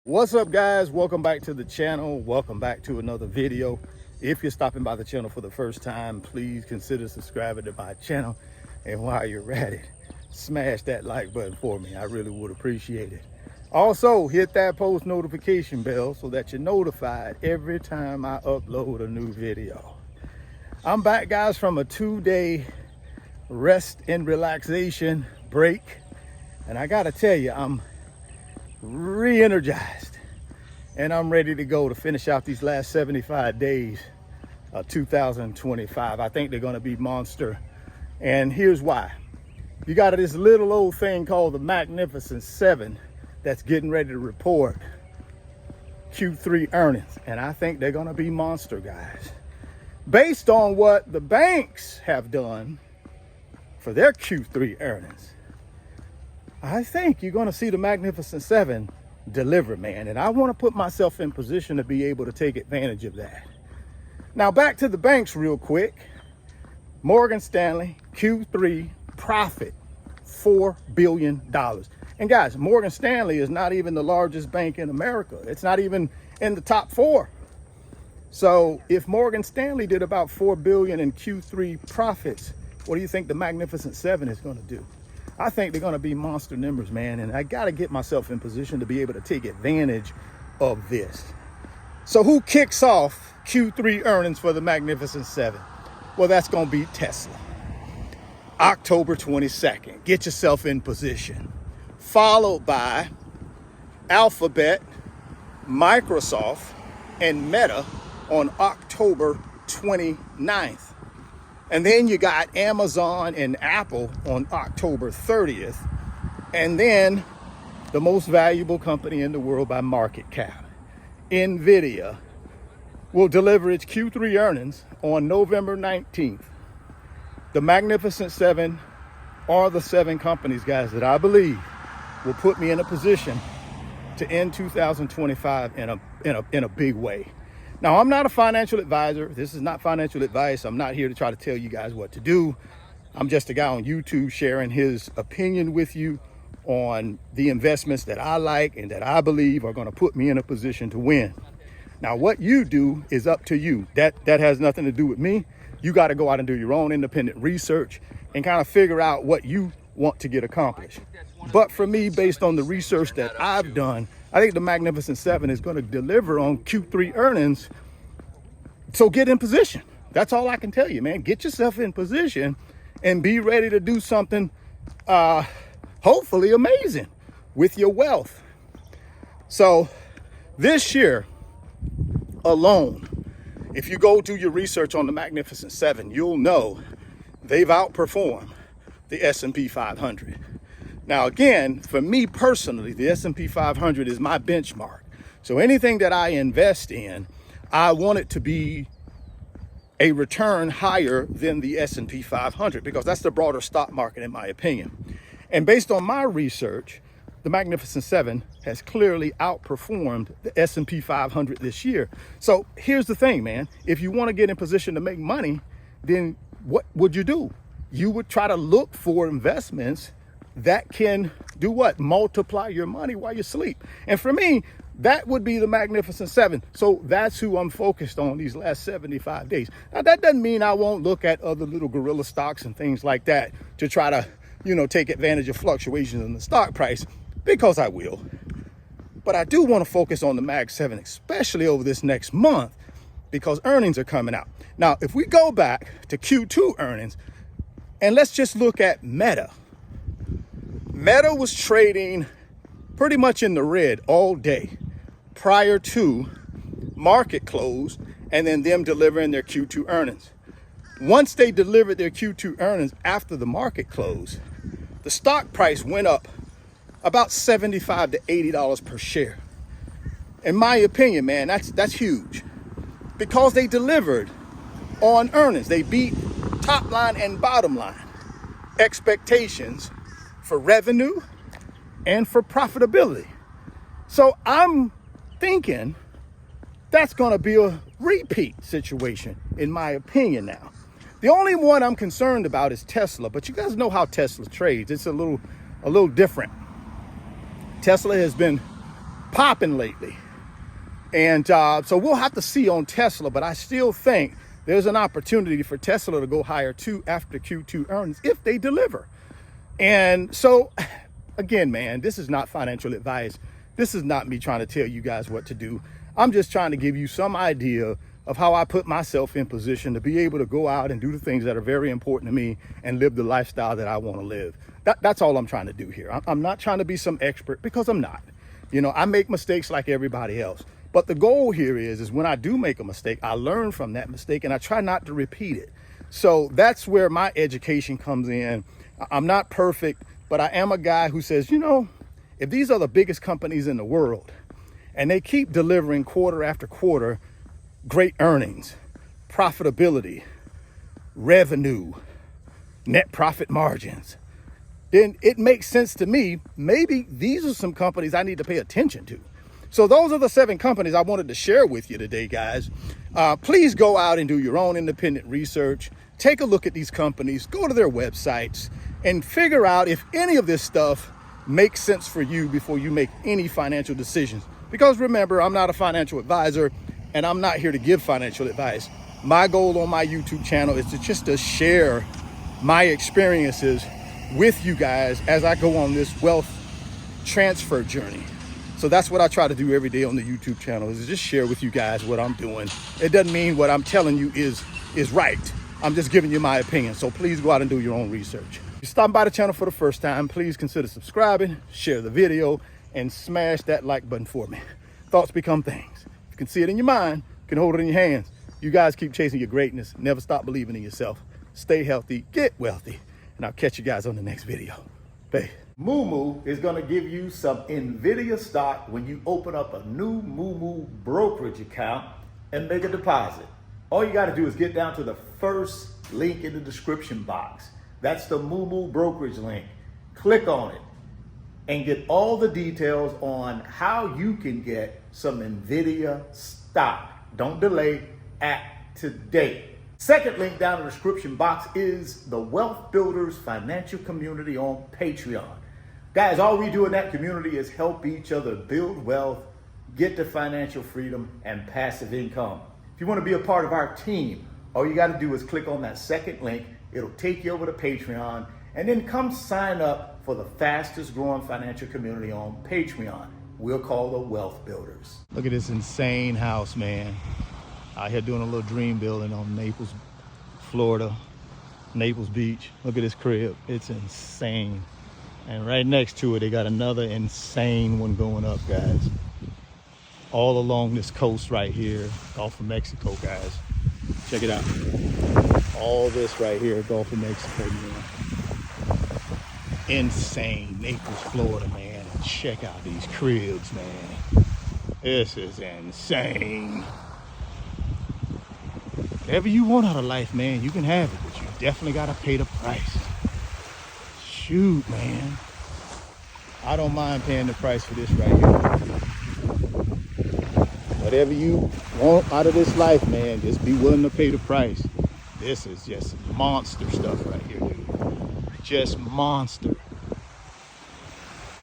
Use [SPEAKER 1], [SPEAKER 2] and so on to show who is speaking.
[SPEAKER 1] What's up, guys? Welcome back to the channel. Welcome back to another video. If you're stopping by the channel for the first time, please consider subscribing to my channel. And while you're at it, smash that like button for me. I really would appreciate it. Also, hit that post notification bell so that you're notified every time I upload a new video. I'm back, guys, from a 2-day rest and relaxation break. And I gotta tell you, I'm re-energized and I'm ready to go to finish out these last 75 days of 2025. I think they're going to be monster, and here's why. You got this little old thing called the Magnificent Seven that's getting ready to report Q3 earnings, and I think they're going to be monster, guys, based on what the banks have done for their Q3 earnings. I think you're going to see the Magnificent Seven deliver, man. And I want to put myself in position to be able to take advantage of that. Now, back to the banks real quick. Morgan Stanley, Q3 profit, $4 billion. And guys, Morgan Stanley is not even the largest bank in America. It's not even in the top 4. So if Morgan Stanley did about $4 billion in Q3 profits, what do you think the Magnificent Seven is going to do? I think they're going to be monster numbers, man, and I got to get myself in position to be able to take advantage of this. So who kicks off Q3 earnings for the Magnificent Seven? Well, that's going to be Tesla. October 22nd. Get yourself in position. Followed by Alphabet, Microsoft, and Meta on October 29th. And then you got Amazon and Apple on October 30th. And then the most valuable company in the world by market cap, NVIDIA, will deliver its Q3 earnings on November 19th. The Magnificent Seven are the 7 companies, guys, that I believe will put me in a position to end 2025 in a big way. Now, I'm not a financial advisor. This is not financial advice. I'm not here to try to tell you guys what to do. I'm just a guy on YouTube sharing his opinion with you on the investments that I like and that I believe are going to put me in a position to win. Now, what you do is up to you. That has nothing to do with me. You got to go out and do your own independent research and kind of figure out what you want to get accomplished. But for me, based on the research that I've done, I think the Magnificent Seven is going to deliver on Q3 earnings. So get in position. That's all I can tell you, man. Get yourself in position and be ready to do something hopefully amazing with your wealth. So this year alone, if you go do your research on the Magnificent Seven, you'll know they've outperformed the S&P 500. Now, again, for me personally, the S&P 500 is my benchmark. So anything that I invest in, I want it to be a return higher than the S&P 500 because that's the broader stock market, in my opinion. And based on my research, the Magnificent Seven has clearly outperformed the S&P 500 this year. So here's the thing, man. If you want to get in position to make money, then what would you do? You would try to look for investments that can do what? Multiply your money while you sleep. And for me, that would be the Magnificent Seven. So that's who I'm focused on these last 75 days. Now, that doesn't mean I won't look at other little gorilla stocks and things like that to try to, take advantage of fluctuations in the stock price, because I will. But I do want to focus on the Mag 7, especially over this next month, because earnings are coming out. Now, if we go back to Q2 earnings, and let's just look at Meta. Meta was trading pretty much in the red all day prior to market close and then them delivering their Q2 earnings. Once they delivered their Q2 earnings after the market close, the stock price went up about $75 to $80 per share. In my opinion, man, that's huge because they delivered on earnings. They beat top line and bottom line expectations for revenue and for profitability. So I'm thinking that's going to be a repeat situation, in my opinion now. The only one I'm concerned about is Tesla, but you guys know how Tesla trades. It's a little different. Tesla has been popping lately. And so we'll have to see on Tesla, but I still think there's an opportunity for Tesla to go higher too after Q2 earnings if they deliver. And so, again, man, this is not financial advice. This is not me trying to tell you guys what to do. I'm just trying to give you some idea of how I put myself in position to be able to go out and do the things that are very important to me and live the lifestyle that I want to live. That's all I'm trying to do here. I'm not trying to be some expert, because I'm not. You know, I make mistakes like everybody else. But the goal here is when I do make a mistake, I learn from that mistake and I try not to repeat it. So that's where my education comes in. I'm not perfect, but I am a guy who says, you know, if these are the biggest companies in the world and they keep delivering quarter after quarter great earnings, profitability, revenue, net profit margins, then it makes sense to me, maybe these are some companies I need to pay attention to. So those are the 7 companies I wanted to share with you today, guys. Please go out and do your own independent research. Take a look at these companies, go to their websites, and figure out if any of this stuff makes sense for you before you make any financial decisions. Because remember, I'm not a financial advisor, and I'm not here to give financial advice. My goal on my YouTube channel is to share my experiences with you guys as I go on this wealth transfer journey. So that's what I try to do every day on the YouTube channel, is just share with you guys what I'm doing. It doesn't mean what I'm telling you is right. I'm just giving you my opinion. So please go out and do your own research. If you're stopping by the channel for the first time, please consider subscribing, share the video, and smash that like button for me. Thoughts become things. You can see it in your mind, you can hold it in your hands. You guys keep chasing your greatness. Never stop believing in yourself. Stay healthy, get wealthy, and I'll catch you guys on the next video. Bye. Moo is going to give you some NVIDIA stock when you open up a new Moo brokerage account and make a deposit. All you got to do is get down to the first link in the description box. That's the Moo brokerage link. Click on it and get all the details on how you can get some NVIDIA stock. Don't delay, act today. Second link down in the description box is the Wealth Builders Financial Community on Patreon. Guys, all we do in that community is help each other build wealth, get to financial freedom, and passive income. If you want to be a part of our team, all you got to do is click on that second link. It'll take you over to Patreon, and then come sign up for the fastest growing financial community on Patreon. We'll call the Wealth Builders. Look at this insane house, man. Out here doing a little dream building on Naples, Florida, Naples Beach. Look at this crib. It's insane. And right next to it, they got another insane one going up, guys. All along this coast right here, Gulf of Mexico, guys. Check it out. All this right here, Gulf of Mexico, man. Insane. Naples, Florida, man. Check out these cribs, man. This is insane. Whatever you want out of life, man, you can have it, but you definitely got to pay the price. Shoot, man. I don't mind paying the price for this right here. Whatever you want out of this life, man, just be willing to pay the price. This is just monster stuff right here, dude. Just monster.